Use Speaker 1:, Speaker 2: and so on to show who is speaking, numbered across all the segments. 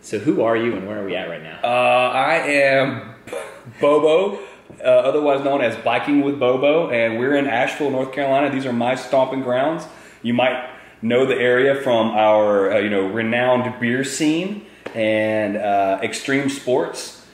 Speaker 1: So who are you and where are we at right now?
Speaker 2: I am Bobo, otherwise known as Biking with Bobo, and we're in Asheville, North Carolina. These are my stomping grounds. You might know the area from our renowned beer scene and extreme sports.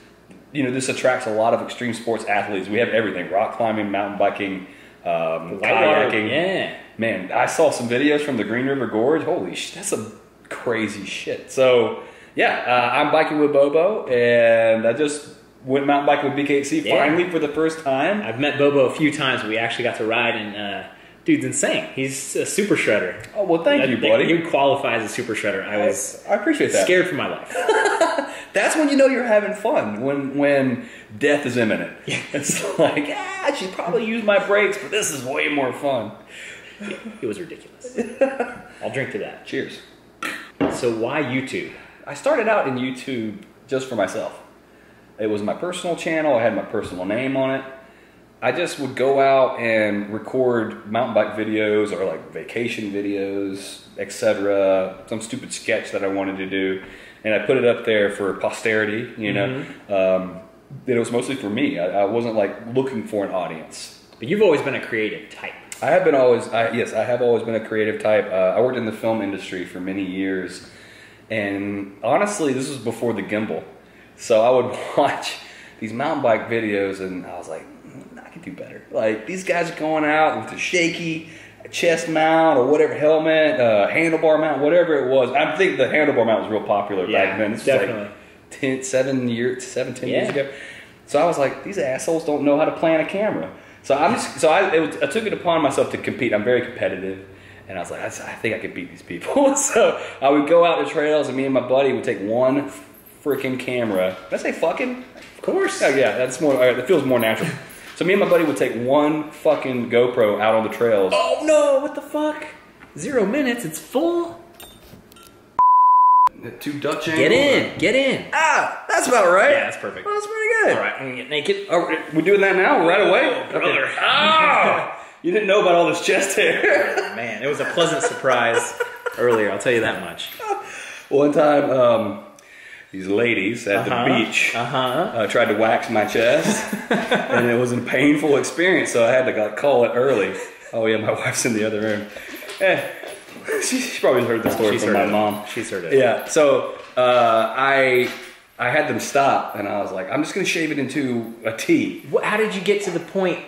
Speaker 2: This attracts a lot of extreme sports athletes. We have everything: rock climbing, mountain biking, kayaking.
Speaker 1: Yeah.
Speaker 2: Man, I saw some videos from the Green River Gorge. Holy shit, that's some crazy shit. So, yeah, I'm biking with Bobo, and I just went mountain biking with BKXC finally for the first time.
Speaker 1: I've met Bobo a few times. We actually got to ride, and dude's insane. He's a super shredder.
Speaker 2: Oh, well, thank you, buddy.
Speaker 1: He qualifies as a super shredder. I
Speaker 2: appreciate that.
Speaker 1: Scared for my life.
Speaker 2: That's when you know you're having fun, when death is imminent.
Speaker 1: Yeah.
Speaker 2: It's like, I should probably use my brakes, but this is way more fun.
Speaker 1: It was ridiculous. I'll drink to that.
Speaker 2: Cheers.
Speaker 1: So why YouTube?
Speaker 2: I started out in YouTube just for myself. It was my personal channel. I had my personal name on it. I just would go out and record mountain bike videos or like vacation videos, etc. Some stupid sketch that I wanted to do. And I put it up there for posterity, It was mostly for me. I wasn't like looking for an audience.
Speaker 1: But you've always been a creative type.
Speaker 2: I have always been a creative type. I worked in the film industry for many years. And honestly, this was before the gimbal. So I would watch these mountain bike videos and I was like, I can do better. Like, these guys are going out with a shaky chest mount or whatever, helmet, handlebar mount, whatever it was. I think the handlebar mount was real popular back then. This
Speaker 1: definitely.
Speaker 2: Was like 10 years ago. So I was like, these assholes don't know how to plan a camera. So I took it upon myself to compete. I'm very competitive. And I was like, I think I could beat these people. So I would go out to trails and me and my buddy would take one freaking camera. Did I say fucking?
Speaker 1: Of course.
Speaker 2: Oh yeah, that's more, it feels more natural. So me and my buddy would take one fucking GoPro out on the trails.
Speaker 1: Oh no, what the fuck? 0 minutes, it's full.
Speaker 2: 2 Dutch angles.
Speaker 1: Get in.
Speaker 2: Ah, that's about right.
Speaker 1: Yeah, that's perfect.
Speaker 2: Well, that's pretty good.
Speaker 1: All right, I'm gonna get naked.
Speaker 2: Oh, we're doing that now, right away?
Speaker 1: Oh, brother.
Speaker 2: Ah! You didn't know about all this chest hair.
Speaker 1: Oh, man, it was a pleasant surprise earlier, I'll tell you that much.
Speaker 2: One time, these ladies at the beach tried to wax my chest, and it was a painful experience, so I had to call it early. Oh yeah, my wife's in the other room. She probably heard the story from my mom.
Speaker 1: She's heard it.
Speaker 2: Yeah, so I had them stop, and I was like, I'm just going to shave it into a T.
Speaker 1: How did you get to the point?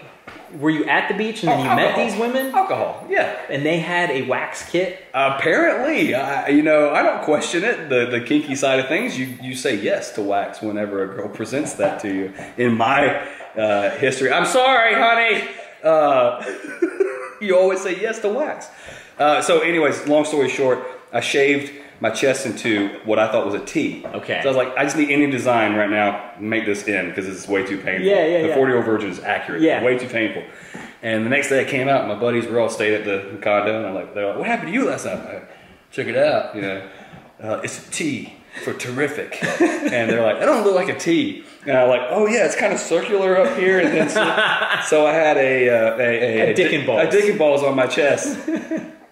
Speaker 1: Were you at the beach and then you met these women?
Speaker 2: Alcohol, yeah.
Speaker 1: And they had a wax kit?
Speaker 2: Apparently. I don't question it. The kinky side of things, you say yes to wax whenever a girl presents that to you. In my history, I'm sorry, honey. You always say yes to wax. So anyways, long story short, I shaved my chest into what I thought was a T.
Speaker 1: Okay.
Speaker 2: So I was like, I just need any design right now, make this in, because it's way too painful.
Speaker 1: Yeah.
Speaker 2: The 40-year-old virgin is accurate.
Speaker 1: Yeah.
Speaker 2: Way too painful. And the next day I came out, my buddies were all staying at the condo, and they're like, what happened to you last night? Check it out, it's a T for terrific. And they're like, I don't look like a T. And I'm like, oh yeah, it's kind of circular up here. And then so I had a
Speaker 1: dick and balls.
Speaker 2: A dick and balls on my chest,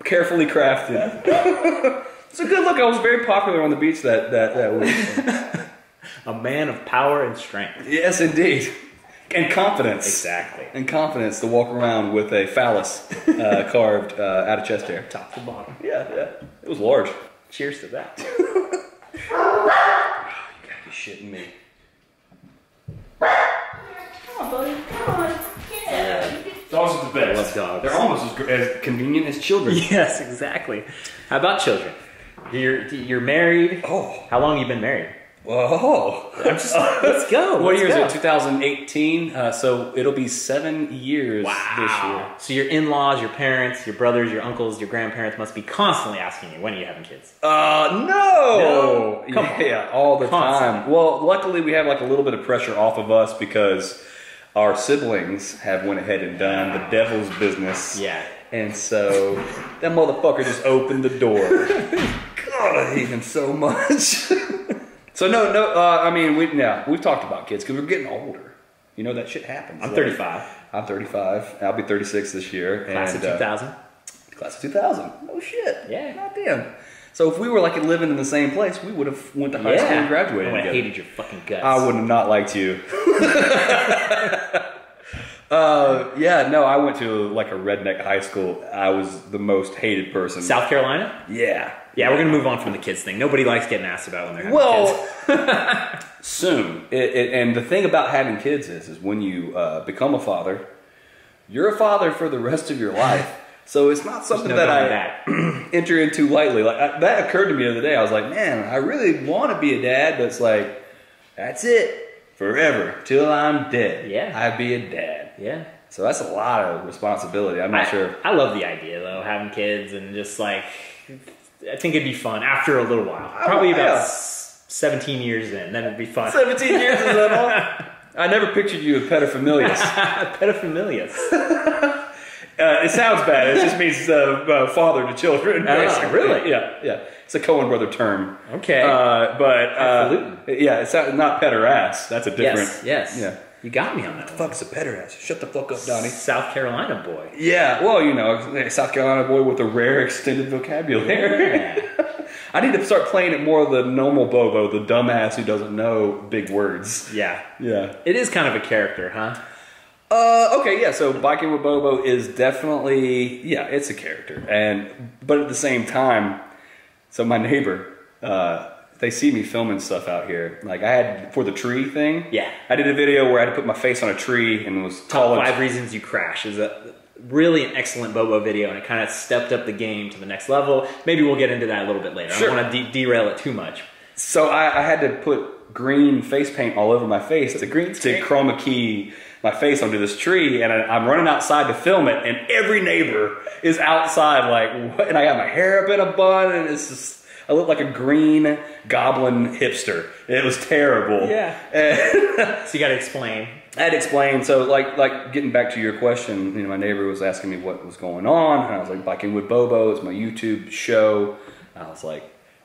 Speaker 2: carefully crafted. It's a good look. I was very popular on the beach that week.
Speaker 1: A man of power and strength.
Speaker 2: Yes, indeed. And confidence.
Speaker 1: Exactly.
Speaker 2: And confidence to walk around with a phallus carved out of chest hair.
Speaker 1: Top to bottom.
Speaker 2: Yeah. It was large.
Speaker 1: Cheers to that.
Speaker 2: You gotta be shitting me.
Speaker 3: Come on, buddy. Come on. Yeah.
Speaker 2: Dogs are the best.
Speaker 1: I love dogs.
Speaker 2: They're almost as convenient as children.
Speaker 1: Yes, exactly. How about children? You're married.
Speaker 2: Oh.
Speaker 1: How long have you been married?
Speaker 2: Whoa.
Speaker 1: Let's go.
Speaker 2: What year is
Speaker 1: go.
Speaker 2: it? 2018. So it'll be 7 years this year.
Speaker 1: So your in-laws, your parents, your brothers, your uncles, your grandparents must be constantly asking you, when are you having kids?
Speaker 2: No.
Speaker 1: Come on.
Speaker 2: Yeah, all the
Speaker 1: Constantly.
Speaker 2: time. Well, luckily we have like a little bit of pressure off of us because our siblings have went ahead and done the devil's business.
Speaker 1: Yeah.
Speaker 2: And so that motherfucker just opened the door. God, I hate him so much. So we've talked about kids because we're getting older. That shit happens.
Speaker 1: I'm 35.
Speaker 2: I'm 35. I'll be 36 this year.
Speaker 1: Class of 2000.
Speaker 2: Class of 2000. Oh shit.
Speaker 1: Yeah.
Speaker 2: Goddamn. So if we were like living in the same place, we would have went to high school and graduated
Speaker 1: I would have
Speaker 2: together.
Speaker 1: hated your fucking guts.
Speaker 2: I would have not liked you. Yeah, no, I went to like a redneck high school. I was the most hated person.
Speaker 1: South Carolina?
Speaker 2: Yeah.
Speaker 1: Yeah, we're going to move on from the kids thing. Nobody likes getting asked about when they're having kids.
Speaker 2: Soon. And the thing about having kids is when you become a father, you're a father for the rest of your life. So it's not something that I enter into lightly. Like that occurred to me the other day. I was like, man, I really want to be a dad, but it's like, that's it. Forever. Till I'm dead.
Speaker 1: Yeah.
Speaker 2: I'd be a dad.
Speaker 1: Yeah.
Speaker 2: So that's a lot of responsibility. I'm not sure.
Speaker 1: I love the idea, though, having kids and just like, I think it'd be fun after a little while. Probably about 17 years in, then it'd be fun.
Speaker 2: 17 years is that all? I never pictured you as pedofamilias.
Speaker 1: Pedofamilias.
Speaker 2: It sounds bad. It just means father to children.
Speaker 1: Oh, really?
Speaker 2: Yeah. It's a Coen brother term.
Speaker 1: Okay.
Speaker 2: Absolutely. Yeah, it's not pederass. That's a different.
Speaker 1: Yes.
Speaker 2: Yeah.
Speaker 1: You got me on that.
Speaker 2: What the fuck is a pederass? Shut the fuck up, Donnie.
Speaker 1: South Carolina boy.
Speaker 2: Yeah. Well, you know, South Carolina boy with a rare extended vocabulary.
Speaker 1: Yeah.
Speaker 2: I need to start playing it more the normal Bobo, the dumbass who doesn't know big words.
Speaker 1: Yeah.
Speaker 2: Yeah.
Speaker 1: It is kind of a character, huh?
Speaker 2: Okay, yeah, so Biking with Bobo is definitely, yeah, it's a character. But at the same time, so my neighbor, they see me filming stuff out here. Like I had, for the tree thing.
Speaker 1: Yeah.
Speaker 2: I did a video where I had to put my face on a tree and was
Speaker 1: Top 5 Reasons You Crash is really an excellent Bobo video, and it kind of stepped up the game to the next level. Maybe we'll get into that a little bit later.
Speaker 2: Sure.
Speaker 1: I don't want to derail it too much.
Speaker 2: So I had to put green face paint all over my face to chroma key my face onto this tree, and I'm running outside to film it, and every neighbor is outside like, what? And I got my hair up in a bun, and it's just, I look like a green goblin hipster. It was terrible.
Speaker 1: Yeah. So you got to explain.
Speaker 2: I had to explain. So like getting back to your question, you know, my neighbor was asking me what was going on, and I was like, Biking with Bobo, it's my YouTube show. And I was like,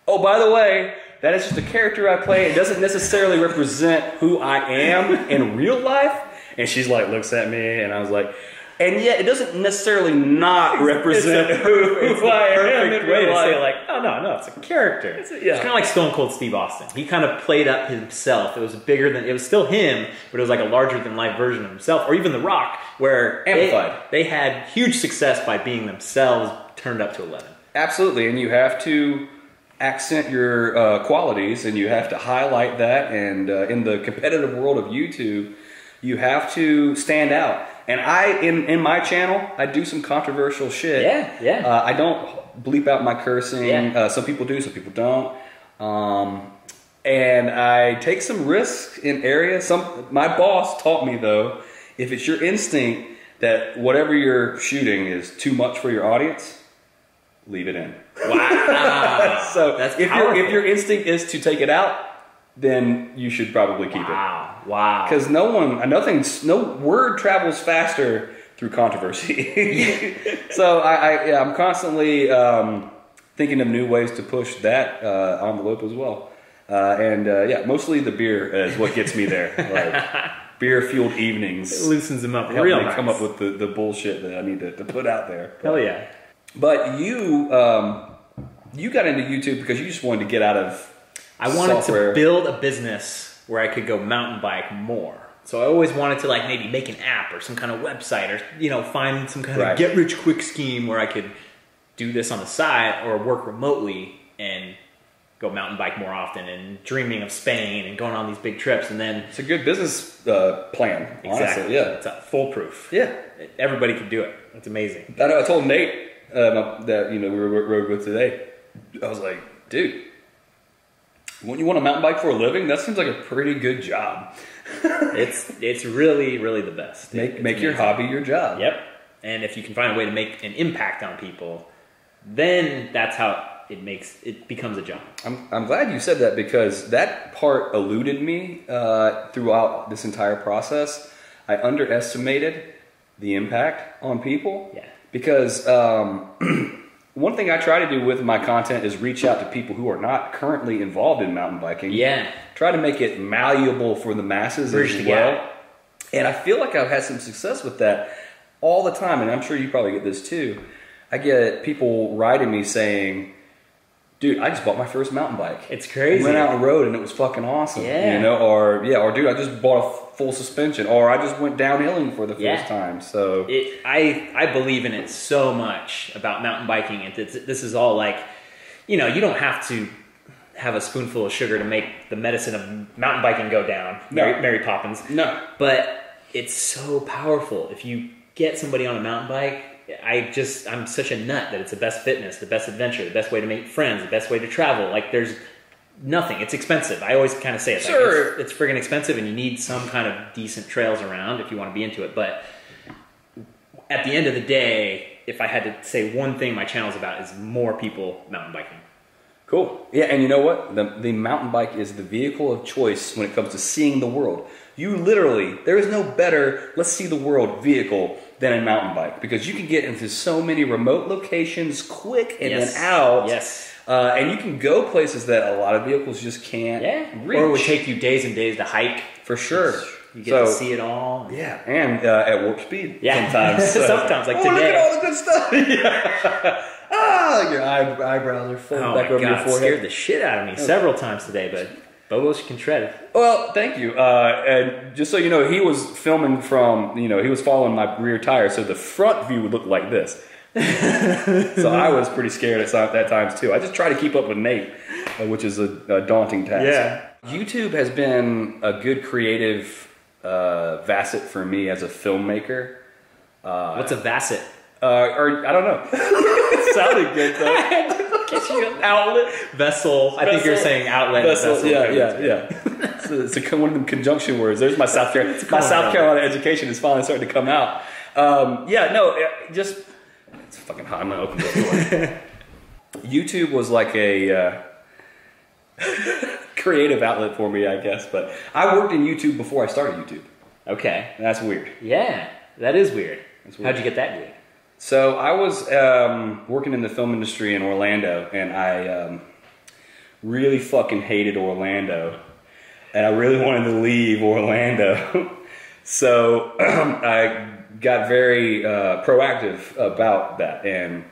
Speaker 2: oh, by the way, that is just a character I play. It doesn't necessarily represent who I am in real life. And she's like, looks at me, and I was like, and yet it doesn't necessarily not represent who I am in real life.
Speaker 1: Say like, oh no, it's a character. It's kind of like Stone Cold Steve Austin. He kind of played up himself. It was bigger than, it was still him, but it was like a larger than life version of himself. Or even The Rock, where
Speaker 2: amplified.
Speaker 1: They had huge success by being themselves turned up to 11.
Speaker 2: Absolutely, and you have to accent your qualities, and you have to highlight that. And in the competitive world of YouTube, you have to stand out. And in my channel, I do some controversial shit.
Speaker 1: Yeah.
Speaker 2: I don't bleep out my cursing.
Speaker 1: Yeah.
Speaker 2: Some people do, some people don't. And I take some risks in areas. My boss taught me, though, if it's your instinct that whatever you're shooting is too much for your audience, leave it in.
Speaker 1: Wow.
Speaker 2: So
Speaker 1: that's
Speaker 2: if
Speaker 1: powerful.
Speaker 2: your instinct is to take it out, then you should probably keep it.
Speaker 1: Wow.
Speaker 2: Because no word travels faster through controversy. So I'm constantly thinking of new ways to push that envelope as well. Mostly the beer is what gets me there. Like beer-fueled evenings.
Speaker 1: It loosens them up
Speaker 2: help
Speaker 1: real
Speaker 2: me
Speaker 1: nice.
Speaker 2: come up with the bullshit that I need to put out there.
Speaker 1: Hell yeah.
Speaker 2: But you got into YouTube because you just wanted to get out of
Speaker 1: I wanted
Speaker 2: software.
Speaker 1: to build a business where I could go mountain bike more. So I always wanted to like maybe make an app or some kind of website or find some kind of get rich quick scheme where I could do this on the side or work remotely and go mountain bike more often and dreaming of Spain and going on these big trips. And then
Speaker 2: It's a good business plan.
Speaker 1: exactly,
Speaker 2: Honestly, yeah.
Speaker 1: it's foolproof.
Speaker 2: Yeah.
Speaker 1: Everybody could do it. It's amazing.
Speaker 2: I know. I told Nate that we rode with today. I was like, dude, when you want to mountain bike for a living, that seems like a pretty good job.
Speaker 1: It's really, really the best.
Speaker 2: Make your hobby your job.
Speaker 1: Yep. And if you can find a way to make an impact on people, then that's how it becomes a job.
Speaker 2: I'm glad you said that because that part eluded me throughout this entire process. I underestimated the impact on people.
Speaker 1: Yeah.
Speaker 2: Because one thing I try to do with my content is reach out to people who are not currently involved in mountain biking.
Speaker 1: Yeah.
Speaker 2: Try to make it malleable for the masses
Speaker 1: Bridge
Speaker 2: as
Speaker 1: the
Speaker 2: well.
Speaker 1: gap.
Speaker 2: And I feel like I've had some success with that all the time, and I'm sure you probably get this too. I get people writing me saying, dude, I just bought my first mountain bike.
Speaker 1: It's crazy.
Speaker 2: Went out on the road and it was fucking awesome.
Speaker 1: Yeah.
Speaker 2: You know, or dude, I just bought a full suspension, or I just went downhilling for the first time. So
Speaker 1: I believe in it so much about mountain biking. And this is all like, you know, you don't have to have a spoonful of sugar to make the medicine of mountain biking go down.
Speaker 2: No.
Speaker 1: Mary Poppins.
Speaker 2: No.
Speaker 1: But it's so powerful. If you get somebody on a mountain bike, I'm such a nut that it's the best fitness, the best adventure, the best way to make friends, the best way to travel. Like, there's nothing. It's expensive. I always kind of say it.
Speaker 2: Sure.
Speaker 1: Like, it's friggin' expensive, and you need some kind of decent trails around if you want to be into it. But at the end of the day, if I had to say one thing my channel's about, is more people mountain biking.
Speaker 2: Cool. Yeah, and you know what? The mountain bike is the vehicle of choice when it comes to seeing the world. You literally, there is no better let's see the world vehicle than a mountain bike, because you can get into so many remote locations quick and then out.
Speaker 1: Yes.
Speaker 2: And you can go places that a lot of vehicles just can't reach.
Speaker 1: Or it would take you days and days to hike.
Speaker 2: For sure.
Speaker 1: You get to see it all.
Speaker 2: Yeah, and at warp speed sometimes.
Speaker 1: Sometimes, like
Speaker 2: today.
Speaker 1: today.
Speaker 2: Look at all the good stuff. Yeah. Your eyebrows are full back over your forehead.
Speaker 1: Scared the shit out of me several times today, but Bobo can shred it.
Speaker 2: Well, thank you. And just so you know, he was filming from, he was following my rear tire, so the front view would look like this. So I was pretty scared at times too. I just try to keep up with Nate, which is a daunting task.
Speaker 1: Yeah.
Speaker 2: YouTube has been a good creative facet for me as a filmmaker.
Speaker 1: What's a facet?
Speaker 2: Or I don't know. It sounded good though.
Speaker 1: Outlet, vessel. I think you're saying outlet.
Speaker 2: Vessel. Yeah. It's one of them conjunction words. There's my South Carolina education is finally starting to come out. It's fucking hot. I'm gonna open the door. YouTube was like a creative outlet for me, I guess. But I worked in YouTube before I started YouTube.
Speaker 1: Okay,
Speaker 2: that's weird.
Speaker 1: Yeah, that is weird. How'd you get that gig?
Speaker 2: So I was working in the film industry in Orlando, and I really fucking hated Orlando, and I really wanted to leave Orlando. So I got very proactive about that, and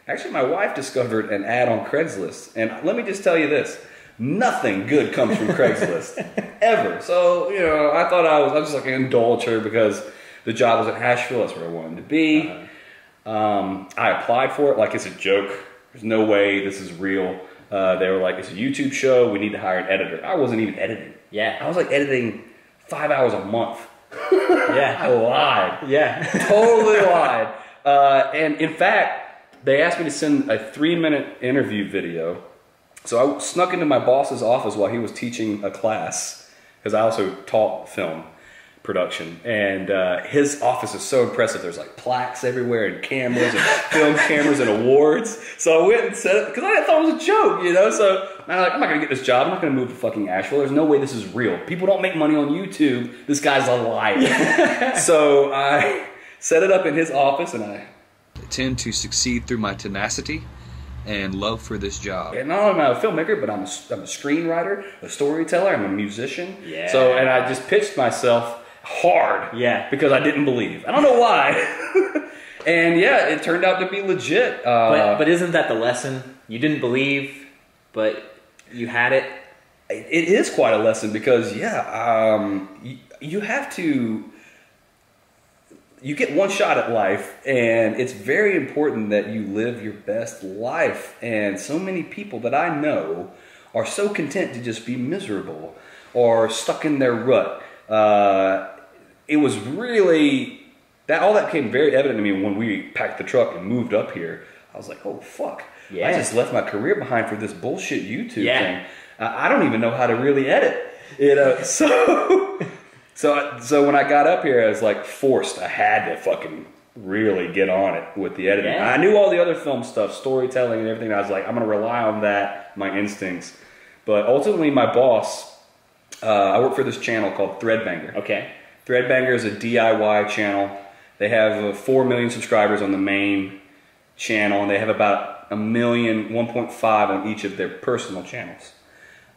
Speaker 2: actually my wife discovered an ad on Craigslist, and let me just tell you this. Nothing good comes from Craigslist, ever. So, I thought I was just like an indulger because the job was in Asheville, that's where I wanted to be. I applied for it like it's a joke. There's no way this is real. They were like, it's a YouTube show, we need to hire an editor. I wasn't even editing.
Speaker 1: Yeah.
Speaker 2: I was like editing 5 hours a month.
Speaker 1: Yeah.
Speaker 2: I lied.
Speaker 1: Yeah.
Speaker 2: Totally lied. And in fact, they asked me to send a 3-minute interview video. So I snuck into my boss's office while he was teaching a class, because I also taught film production, and his office is so impressive. There's like plaques everywhere and cameras and film cameras and awards. So I went and set it because I thought it was a joke, So I'm like, I'm not gonna get this job. I'm not gonna move to fucking Asheville. There's no way this is real. People don't make money on YouTube. This guy's a liar. So I set it up in his office, and I tend to succeed through my tenacity and love for this job. And not only am I a filmmaker, but I'm a screenwriter, a storyteller, I'm a musician.
Speaker 1: Yeah.
Speaker 2: So, and I just pitched myself hard.
Speaker 1: Yeah.
Speaker 2: Because I didn't believe. I don't know why. And yeah, it turned out to be legit.
Speaker 1: But isn't that the lesson? You didn't believe, but you had it.
Speaker 2: It is quite a lesson because, you have to... You get one shot at life, and it's very important that you live your best life. And so many people that I know are so content to just be miserable or stuck in their rut. It was really, all that came very evident to me when we packed the truck and moved up here. I was like, oh, fuck. Yeah. I just left my career behind for this bullshit YouTube thing. I don't even know how to really edit. So when I got up here, I was like forced. I had to fucking really get on it with the editing.
Speaker 1: Yeah.
Speaker 2: I knew all the other film stuff, storytelling and everything. I was like, I'm going to rely on that, my instincts. But ultimately, my boss, I work for this channel called Threadbanger.
Speaker 1: Okay.
Speaker 2: Threadbanger is a DIY channel. They have 4 million subscribers on the main channel, and they have about 1.5 million on each of their personal channels.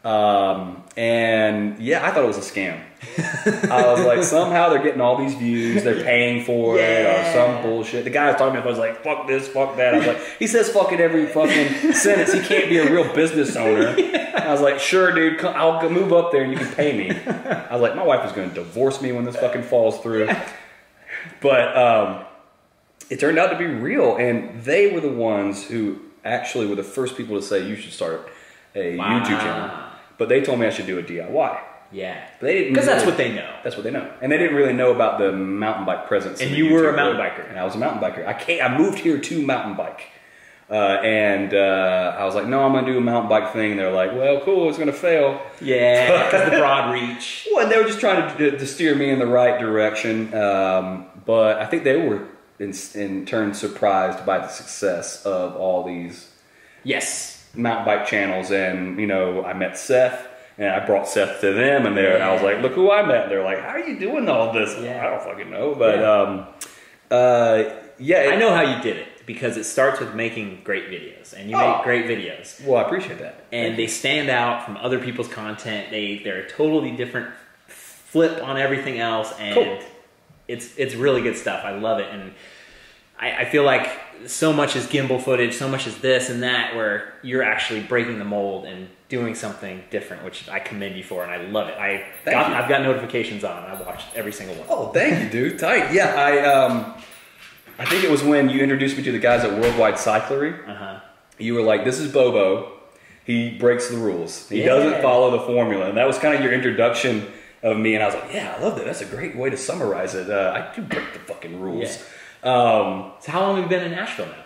Speaker 2: And yeah, I thought it was a scam. I was like, somehow they're getting all these views, they're paying for it, or some bullshit. The guy I was talking to was like, fuck this, fuck that. I was like, he says fuck it every fucking sentence. He can't be a real business owner. I was like, sure, dude, I'll go move up there and you can pay me. I was like, my wife is going to divorce me when this fucking falls through. But it turned out to be real, and they were the ones who actually were the first people to say you should start a YouTube channel. But they told me I should do a DIY.
Speaker 1: Yeah.
Speaker 2: They didn't,
Speaker 1: because that's what they know.
Speaker 2: That's what they know. And they didn't really know about the mountain bike presence.
Speaker 1: And you were a mountain biker.
Speaker 2: And I was a mountain biker. I moved here to mountain bike. I was like, no, I'm going to do a mountain bike thing. And they're like, well, cool, it's going to fail.
Speaker 1: Yeah, because the broad reach.
Speaker 2: Well, they were just trying to steer me in the right direction. But I think they were, in turn, surprised by the success of all these mountain bike channels. And, you know, I met Seth. And I brought Seth to them, and I was like, look who I met. And they're like, how are you doing all this? I don't fucking know. But,
Speaker 1: I know how you did it, because it starts with making great videos. And you make great videos.
Speaker 2: Well, I appreciate that.
Speaker 1: And they stand out from other people's content. They're a totally different flip on everything else. And it's really good stuff. I love it. And I feel like so much is gimbal footage, so much is this and that, where you're actually breaking the mold and doing something different, which I commend you for, and I love it. I've got notifications on. I watched every single one.
Speaker 2: Oh, thank you, dude. Tight. Yeah, I think it was when you introduced me to the guys at Worldwide Cyclery. You were like, this is Bobo. He breaks the rules. He doesn't follow the formula. And that was kind of your introduction of me, and I was like, yeah, I love that. That's a great way to summarize it. I do break the fucking rules.
Speaker 1: So how long have you been in Asheville now?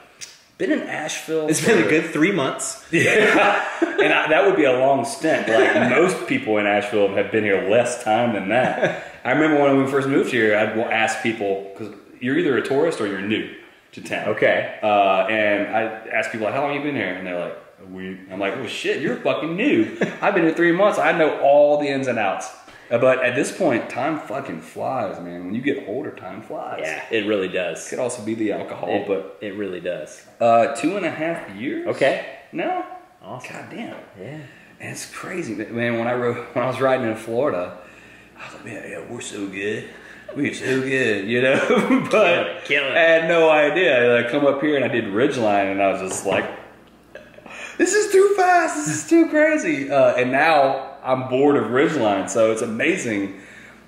Speaker 2: Been in Asheville.
Speaker 1: It's been a good 3 months.
Speaker 2: Yeah, and that would be a long stint. Like most people in Asheville have been here less time than that. I remember when we first moved here, I'd ask people, because you're either a tourist or you're new to town.
Speaker 1: Okay.
Speaker 2: And I'd ask people, like, how long have you been here? And they're like, a week. I'm like, oh shit, you're fucking new. I've been here 3 months. I know all the ins and outs. But at this point, time fucking flies, man. When you get older, time flies.
Speaker 1: Yeah, it really does.
Speaker 2: Could also be the alcohol, but
Speaker 1: it really does.
Speaker 2: 2.5 years.
Speaker 1: Okay.
Speaker 2: No.
Speaker 1: Awesome.
Speaker 2: God damn.
Speaker 1: Yeah.
Speaker 2: And it's crazy, man. When I was riding in Florida, I was like, man, yeah, we're so good. We're so good, you know. But
Speaker 1: Killing it.
Speaker 2: I had no idea. I come up here and I did Ridgeline, and I was just like, this is too fast. This is too crazy. And now I'm bored of Ridgeline, so it's amazing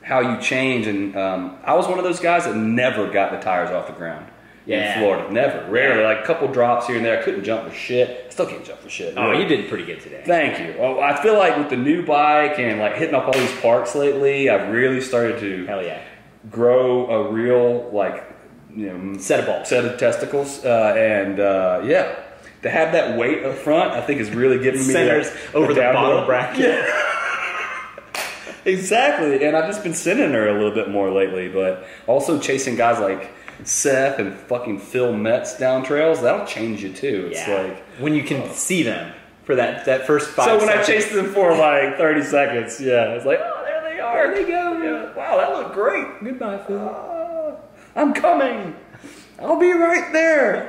Speaker 2: how you change. And I was one of those guys that never got the tires off the ground in Florida. Never. Rarely. Like a couple drops here and there. I couldn't jump for shit. I still can't jump for shit.
Speaker 1: Oh, you did pretty good today.
Speaker 2: Thank you. Well, I feel like with the new bike and like hitting up all these parks lately, I've really started to grow a real, like, you know,
Speaker 1: set of balls,
Speaker 2: set of testicles, yeah. To have that weight up front, I think is really giving me
Speaker 1: centers over the bottom bracket.
Speaker 2: Yeah. Exactly. And I've just been sending her a little bit more lately, but also chasing guys like Seth and fucking Phil Metz down trails, that'll change you too. It's like
Speaker 1: when you can see them for that first 5
Speaker 2: seconds. So when
Speaker 1: seconds.
Speaker 2: I chased them for like 30 seconds, it's like, oh, there they are.
Speaker 1: There they go.
Speaker 2: Yeah. Wow, that looked great.
Speaker 1: Goodbye, Phil.
Speaker 2: I'm coming. I'll be right there.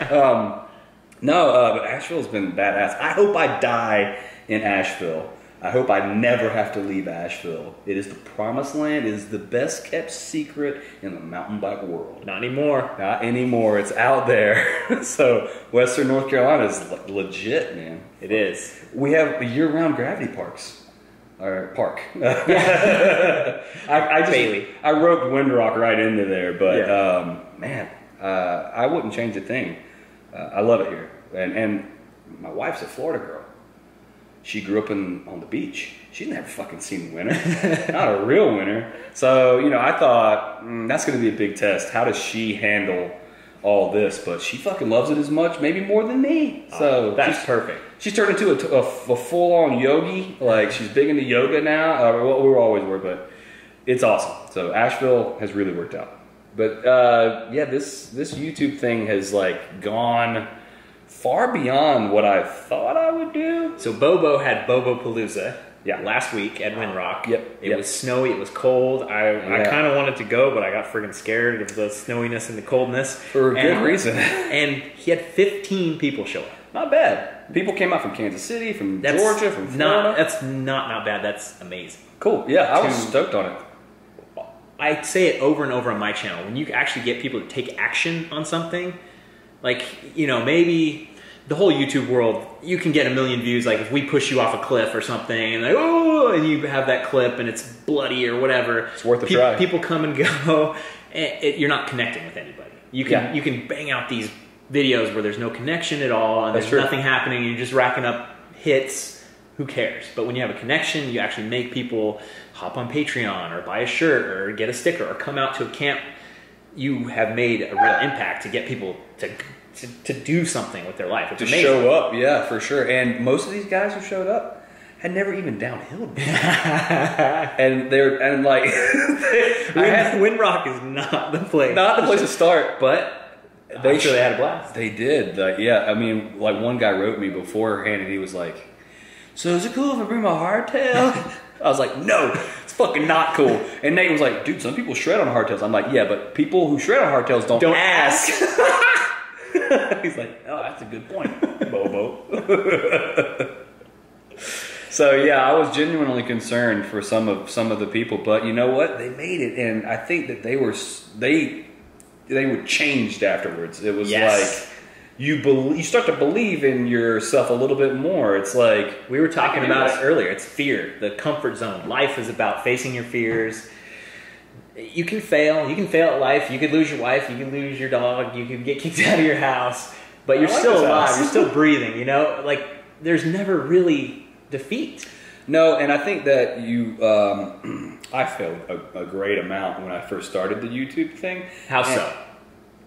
Speaker 2: But Asheville's been badass. I hope I die in Asheville. I hope I never have to leave Asheville. It is the promised land. It is the best kept secret in the mountain bike world.
Speaker 1: Not anymore.
Speaker 2: Not anymore. It's out there. So Western North Carolina is legit, man.
Speaker 1: It is.
Speaker 2: We have year-round gravity parks. Or park.
Speaker 1: Yeah.
Speaker 2: I roped Windrock right into there, but I wouldn't change a thing. I love it here. And my wife's a Florida girl. She grew up on the beach. She's never fucking seen winter. Not a real winter. So, you know, I thought, that's going to be a big test. How does she handle all this? But she fucking loves it as much, maybe more than me. So
Speaker 1: that's perfect.
Speaker 2: She's turned into a full-on yogi. Like, she's big into yoga now. We were always were, but it's awesome. So Asheville has really worked out. But, this YouTube thing has, like, gone far beyond what I thought I would do.
Speaker 1: So Bobo had Bobo Palooza last week at Windrock. It was snowy, it was cold. I kind of wanted to go, but I got friggin' scared of the snowiness and the coldness.
Speaker 2: For a good reason.
Speaker 1: And he had 15 people show up.
Speaker 2: Not bad. People came out from Kansas City, from Georgia, from Florida.
Speaker 1: That's not bad. That's amazing.
Speaker 2: Cool. Yeah, I was stoked on it.
Speaker 1: I say it over and over on my channel. When you actually get people to take action on something, like, you know, maybe the whole YouTube world, you can get 1 million views. Like if we push you off a cliff or something, and like, oh, and you have that clip and it's bloody or whatever.
Speaker 2: It's worth a try.
Speaker 1: People come and go, and you're not connecting with anybody. You can bang out these videos where there's no connection at all, and there's nothing happening, and you're just racking up hits. Who cares? But when you have a connection, you actually make people hop on Patreon or buy a shirt or get a sticker or come out to a camp. You have made a real impact to get people to do something with their life. It's amazing.
Speaker 2: Show up, yeah, for sure. And most of these guys who showed up had never even downhilled. and like
Speaker 1: Windrock is not the place.
Speaker 2: Not the place to start, but
Speaker 1: they had a blast.
Speaker 2: They did. Like, yeah, I mean, like one guy wrote me beforehand and he was like, "So is it cool if I bring my hardtail?" I was like, "No, it's fucking not cool." And Nate was like, "Dude, some people shred on hardtails." I'm like, "Yeah, but people who shred on hardtails don't ask." He's like, "Oh, that's a good point, Bobo." So yeah, I was genuinely concerned for some of the people, but you know what? They made it, and I think that they were changed afterwards. It was like you start to believe in yourself a little bit more. It's like
Speaker 1: we were talking about it earlier. It's fear, the comfort zone. Life is about facing your fears. You can fail. You can fail at life. You could lose your wife. You could lose your dog. You could get kicked out of your house. But you're still alive. You're still breathing. You know, like there's never really defeat.
Speaker 2: No, and I think that I failed a great amount when I first started the YouTube thing.
Speaker 1: How so?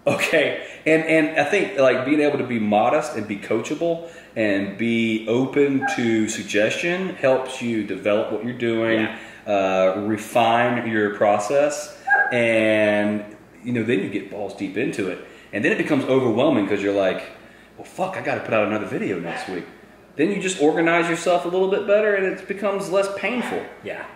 Speaker 2: Okay, and I think like being able to be modest and be coachable and be open to suggestion helps you develop what you're doing, refine your process, and you know then you get balls deep into it, and then it becomes overwhelming because you're like, well, fuck, I got to put out another video next week. Then you just organize yourself a little bit better, and it becomes less painful.
Speaker 1: Yeah.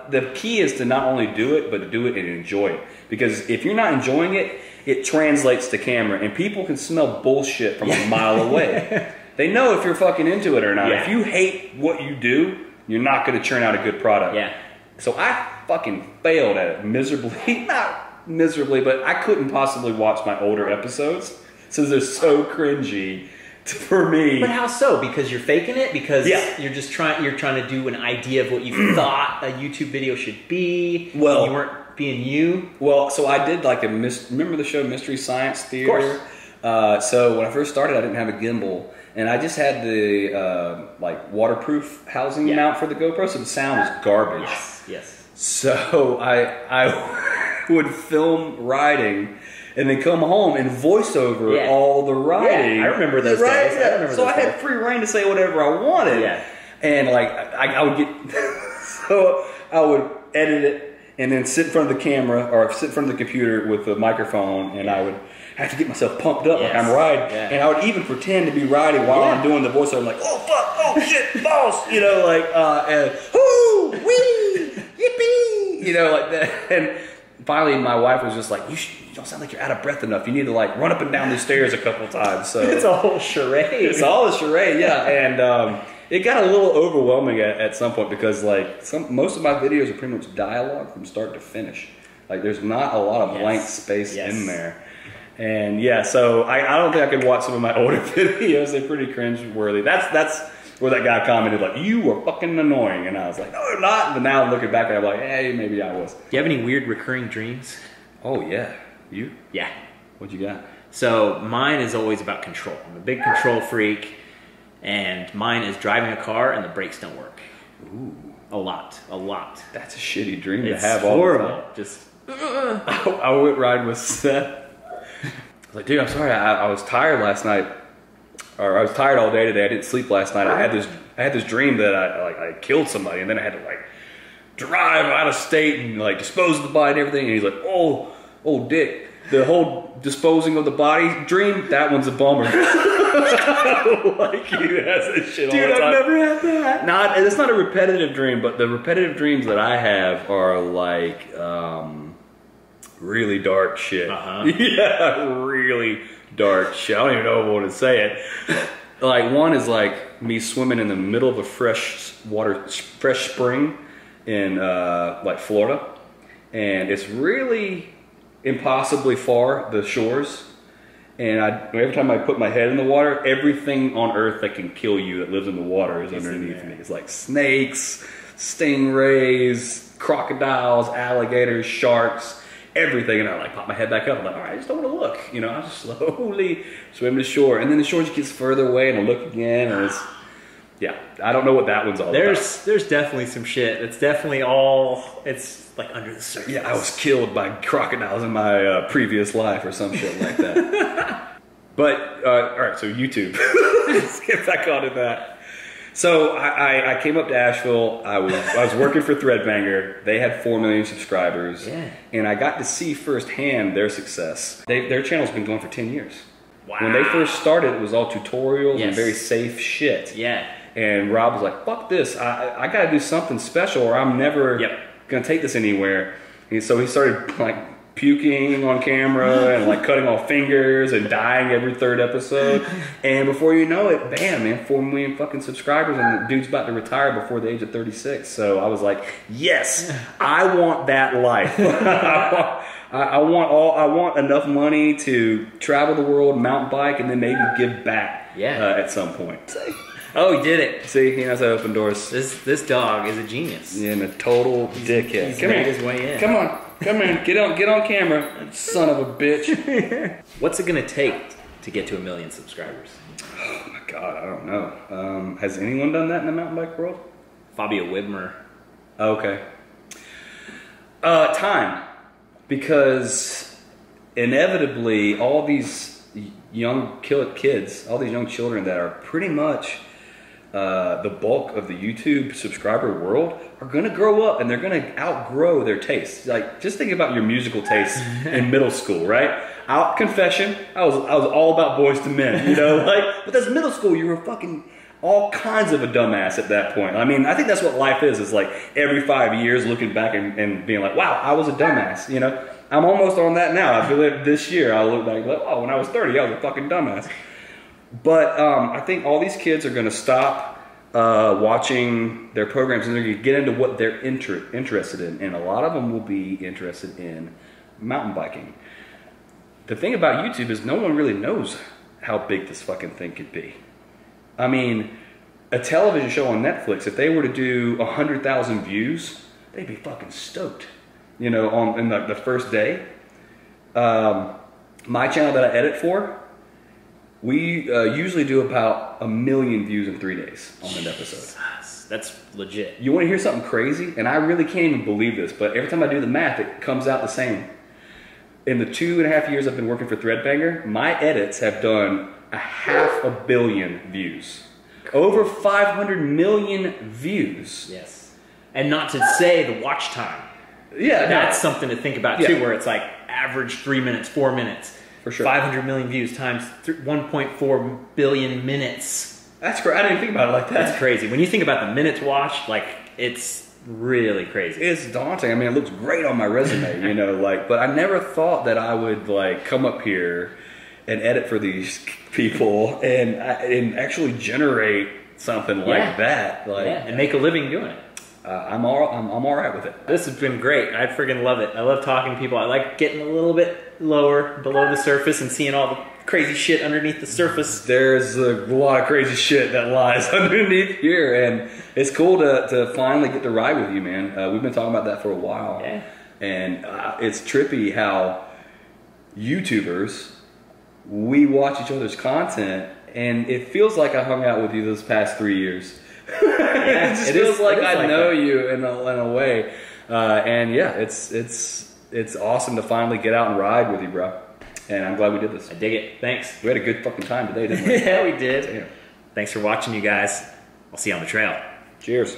Speaker 2: The key is to not only do it, but to do it and enjoy it. Because if you're not enjoying it, it translates to camera, and people can smell bullshit from a mile away. They know if you're fucking into it or not.
Speaker 1: Yeah.
Speaker 2: If you hate what you do, you're not going to churn out a good product.
Speaker 1: Yeah.
Speaker 2: So I fucking failed at it miserably. Not miserably, but I couldn't possibly watch my older episodes since they're so cringy. For me.
Speaker 1: But how so? Because you're faking it? Because you're trying to do an idea of what you thought a YouTube video should be.
Speaker 2: Well,
Speaker 1: you weren't being you.
Speaker 2: Well, so I did like remember the show Mystery Science Theater?
Speaker 1: Of course.
Speaker 2: So when I first started, I didn't have a gimbal, and I just had the like waterproof housing mount for the GoPro, so the sound was garbage.
Speaker 1: Yes.
Speaker 2: So I would film riding. And then come home and voice over all the riding.
Speaker 1: Yeah, I remember those days.
Speaker 2: I had free reign to say whatever I wanted.
Speaker 1: Yeah.
Speaker 2: And like I would get, so I would edit it and then sit in front of the camera or sit in front of the computer with the microphone, and I would have to get myself pumped up like I'm riding. Yeah. And I would even pretend to be riding while I'm doing the voiceover, like, oh fuck, oh shit, boss, you know, like, and whoo, wee, yippee, you know, like that. And finally, my wife was just like, you don't sound like you're out of breath enough. You need to like run up and down the stairs a couple times. So
Speaker 1: it's a whole charade.
Speaker 2: It's all a charade, yeah. And it got a little overwhelming at some point because like most of my videos are pretty much dialogue from start to finish. Like there's not a lot of blank space in there. And yeah, so I don't think I could watch some of my older videos. They're pretty cringe-worthy. That's where that guy commented like, "You were fucking annoying," and I was like, "No, you're not." But now looking back, I'm like, "Hey, maybe I was."
Speaker 1: Do you have any weird recurring dreams?
Speaker 2: Oh yeah, you?
Speaker 1: Yeah.
Speaker 2: What you got?
Speaker 1: So mine is always about control. I'm a big control freak, and mine is driving a car and the brakes don't work.
Speaker 2: Ooh,
Speaker 1: a lot.
Speaker 2: That's a shitty dream
Speaker 1: to
Speaker 2: have.
Speaker 1: Horrible.
Speaker 2: All the time.
Speaker 1: Just.
Speaker 2: I went riding with Seth. I was like, dude, I'm sorry. I was tired last night. Or I was tired all day today. I didn't sleep last night. I had this dream that I killed somebody, and then I had to like drive out of state and like dispose of the body and everything. And he's like, oh, Dick, the whole disposing of the body dream, that one's a bummer. Like you has that shit all the time.
Speaker 1: Dude, I've never had that.
Speaker 2: It's not a repetitive dream, but the repetitive dreams that I have are like really dark shit.
Speaker 1: Uh-huh.
Speaker 2: Yeah, really dark shit. I don't even know if I want to say it. Like one is like me swimming in the middle of a fresh spring in like Florida, and it's really impossibly far, the shores. And every time I put my head in the water, everything on earth that can kill you that lives in the water is underneath me. It's like snakes, stingrays, crocodiles, alligators, sharks, everything. And I like pop my head back up. I'm like, all right, I just don't want to look. You know, I just slowly swim to shore. And then the shore just gets further away and I look again. And it's, yeah, I don't know what that one's all about.
Speaker 1: There's definitely some shit. It's definitely all, it's like under the surface.
Speaker 2: Yeah, I was killed by crocodiles in my previous life or some shit like that. But, all right, so YouTube. Let's get back onto that. So I came up to Asheville. I was working for Threadbanger. They had 4 million subscribers.
Speaker 1: Yeah.
Speaker 2: And I got to see firsthand their success. Their channel's been going for 10 years.
Speaker 1: Wow.
Speaker 2: When they first started, it was all tutorials
Speaker 1: Yes.
Speaker 2: and very safe shit.
Speaker 1: Yeah.
Speaker 2: And Rob was like, fuck this. I got to do something special or I'm never going to take this anywhere. And so he started like puking on camera and like cutting off fingers and dying every 3rd episode. And before you know it, bam, man, 4 million fucking subscribers and the dude's about to retire before the age of 36. So I was like, yes, I want that life. I want enough money to travel the world, mountain bike, and then maybe give back at some point.
Speaker 1: Oh, he did it.
Speaker 2: See, he knows how to open doors.
Speaker 1: This dog is a genius.
Speaker 2: Yeah, and a total dickhead.
Speaker 1: He's made his way in.
Speaker 2: Come on, get on camera, son of a bitch.
Speaker 1: What's it gonna take to get to 1 million subscribers?
Speaker 2: Oh my God, I don't know. Has anyone done that in the mountain bike world?
Speaker 1: Fabio Widmer.
Speaker 2: Okay. Time, because inevitably all these young kids, all these young children that are pretty much the bulk of the YouTube subscriber world are going to grow up and they're going to outgrow their tastes. Like, just think about your musical tastes in middle school, right? Confession, I was all about Boys to Men, you know? Like, but that's middle school. You were fucking all kinds of a dumbass at that point. I mean, I think that's what life is. It's like every 5 years looking back and being like, wow, I was a dumbass, you know? I'm almost on that now. I feel like this year I'll look back like, oh, when I was 30, I was a fucking dumbass. But I think all these kids are going to stop watching their programs and they're going to get into what they're interested in. And a lot of them will be interested in mountain biking. The thing about YouTube is no one really knows how big this fucking thing could be. I mean, a television show on Netflix, if they were to do 100,000 views, they'd be fucking stoked. You know, in the first day. My channel that I edit for, we usually do about 1 million views in 3 days on an episode.
Speaker 1: That's legit.
Speaker 2: You want to hear something crazy? And I really can't even believe this, but every time I do the math, it comes out the same. In the 2.5 years I've been working for Threadbanger, my edits have done 500 million views. Over 500 million views.
Speaker 1: Yes. And not to say the watch time.
Speaker 2: Yeah,
Speaker 1: that's something to think about too, where it's like average 3 minutes, 4 minutes.
Speaker 2: For sure.
Speaker 1: 500 million views times 1.4 billion minutes.
Speaker 2: That's crazy. I didn't think about it like that.
Speaker 1: That's crazy. When you think about the minutes watched, like, it's really crazy.
Speaker 2: It's daunting. I mean, it looks great on my resume, you know, like, but I never thought that I would like come up here and edit for these people and actually generate something like that. Like,
Speaker 1: and make a living doing it.
Speaker 2: I'm all right with it.
Speaker 1: This has been great. I friggin' love it. I love talking to people. I like getting a little bit lower below the surface and seeing all the crazy shit underneath the surface.
Speaker 2: There's a lot of crazy shit that lies underneath here, and it's cool to finally get to ride with you, man. We've been talking about that for a while.
Speaker 1: Yeah.
Speaker 2: And it's trippy how YouTubers, we watch each other's content, and it feels like I hung out with you those past 3 years.
Speaker 1: Yeah,
Speaker 2: it feels like I know you in a way, and yeah, it's awesome to finally get out and ride with you, bro. And I'm glad we did this.
Speaker 1: I dig it. Thanks.
Speaker 2: We had a good fucking time today, didn't we?
Speaker 1: Yeah, we did.
Speaker 2: Damn.
Speaker 1: Thanks for watching, you guys. I'll see you on the trail.
Speaker 2: Cheers.